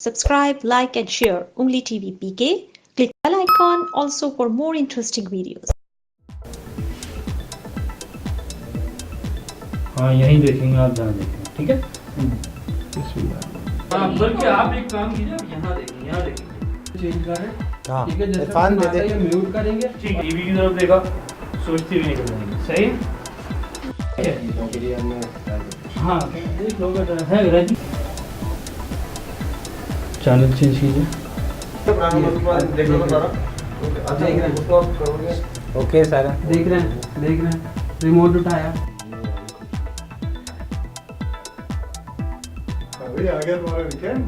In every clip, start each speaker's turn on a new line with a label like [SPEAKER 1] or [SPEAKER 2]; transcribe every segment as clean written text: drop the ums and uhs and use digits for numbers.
[SPEAKER 1] Subscribe, like and share Ungli TV PK. Click bell icon also for more interesting videos.
[SPEAKER 2] हाँ यहीं देखेंगे आप जहाँ देखेंगे ठीक है। बल्कि आप एक काम कीजिए यहाँ देखेंगे यहाँ देखेंगे चेंज करें ठीक है। जैसे
[SPEAKER 3] इरफान दे दे
[SPEAKER 2] म्यूट करेंगे ठीक है। टीवी की तरफ देखा सोचते हुए निकल जाएंगे सही है। हाँ देख लो है राजी चैनल चेंज कीजिए।
[SPEAKER 3] ओके सर
[SPEAKER 4] देख रहे हैं रिमोट उठाया
[SPEAKER 5] अभी आ गया तुम्हारा वीकेंड।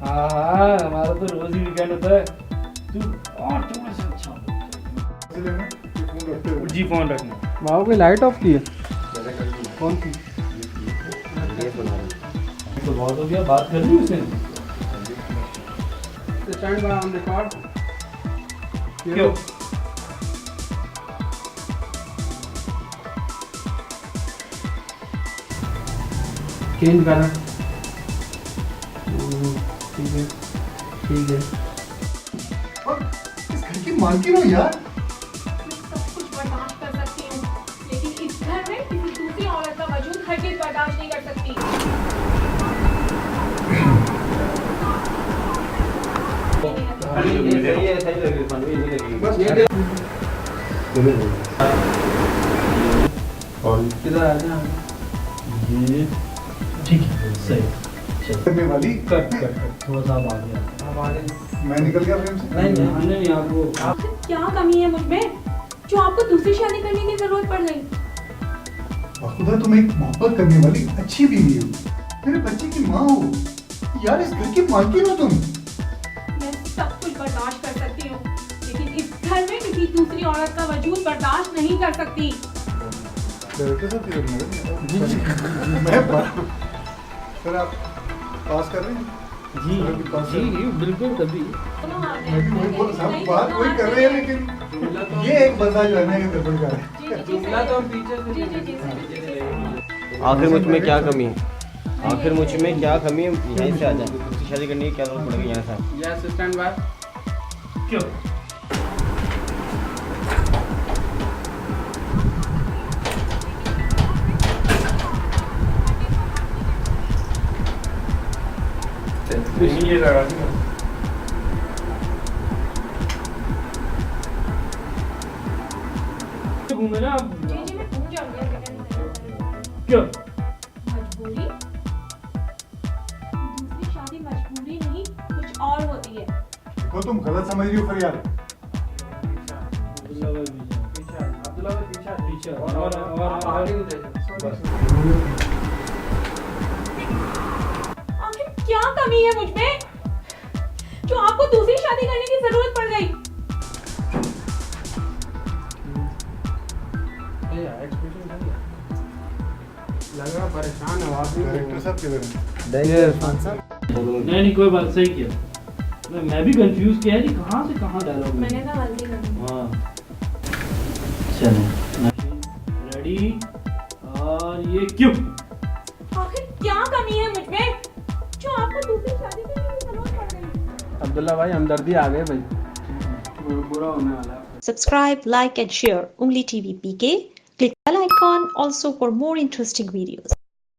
[SPEAKER 2] हाँ हमारा तो रोज ही वीकेंड होता है। तू और थोड़ा सा अच्छा
[SPEAKER 5] फोन रखते हो
[SPEAKER 2] जी फोन रखना।
[SPEAKER 4] वहाँ पे लाइट ऑफ की है कौन सी
[SPEAKER 2] तो बहुत हो गया बात कर ली उसने
[SPEAKER 4] स्टैंड बाय ऑन रिकॉर्ड
[SPEAKER 2] क्यों
[SPEAKER 4] चेंज करा ठीक है ठीक है।
[SPEAKER 5] और इस घर की मालकिन हो यार।
[SPEAKER 6] सब कुछ बर्दाश्त कर सकती हूँ लेकिन इस घर में किसी दूसरी औरत का वजूद हरगिज़ बर्दाश्त नहीं कर सकती।
[SPEAKER 4] किधर आ जा
[SPEAKER 2] ये ठीक है सही
[SPEAKER 5] करने वाली
[SPEAKER 2] कट थोड़ा सा आ गया।
[SPEAKER 5] मैं निकल गया फ्रेम से।
[SPEAKER 2] नहीं आपको
[SPEAKER 6] क्या कमी है मुझ में जो आपको दूसरी शादी करने की जरूरत पड़ गई?
[SPEAKER 5] खुदा तुम एक मोहब्बत करने वाली अच्छी बीवी हो, मेरे बच्चे की माँ हो यार। इस घर की मालकिन हो तुम।
[SPEAKER 6] मैं सब कुछ बर्दाश्त कर सकती हूँ लेकिन इस घर में किसी दूसरी औरत का वजूद बर्दाश्त नहीं कर सकती।
[SPEAKER 5] मैं सर आप पास कर रहे हैं?
[SPEAKER 2] जी बिल्कुल कभी
[SPEAKER 5] मैं भी वही बोल सब बात वही कर रहे हैं लेकिन ये एक बंदा जो है ना ये गड़बड़ कर रहा है।
[SPEAKER 4] जुमला तो हम पीछे
[SPEAKER 3] आखिर मुझ में क्या कमी है? आखिर मुझ में क्या कमी है? यहीं से आ जा। दूसरी शादी करने की क्या जरूरत पड़ेगी यहाँ से?
[SPEAKER 4] यस स्टैंड बाय
[SPEAKER 2] क्यों ये लगा घूमे ना आप
[SPEAKER 6] जी मैं भूल जाऊंगी।
[SPEAKER 2] क्यों
[SPEAKER 6] मजबूरी? दूसरी शादी मजबूरी नहीं कुछ और होती है।
[SPEAKER 5] वो तुम गलत समझ रही हो फरियाद।
[SPEAKER 4] अब्दुल्ला भाई पीछे
[SPEAKER 2] पीछे
[SPEAKER 4] और आगे नहीं जाइए।
[SPEAKER 6] आखिर क्या कमी है मुझ में जो आपको दूसरी शादी करने की जरूरत पड़ गई?
[SPEAKER 4] लगा परेशान है आप भी।
[SPEAKER 5] डायरेक्टर साहब किधर हैं?
[SPEAKER 3] देखिए इरफान साहब
[SPEAKER 2] नहीं कोई बात सही किया। मैं भी कंफ्यूज किया कि कहाँ से कहाँ डायलॉग
[SPEAKER 6] मैंने कहा गलती कर दी।
[SPEAKER 2] हाँ चलो रेडी और ये क्यों
[SPEAKER 6] आखिर क्या कमी है मुझ में जो आपको दूसरी शादी करने की जरूरत पड़ गई?
[SPEAKER 4] अब्दुल्ला भाई हमदर्दी आ गए भाई बुरा होने वाला है।
[SPEAKER 1] Subscribe, like and share Ungli TV PK. Click bell icon also for more interesting videos.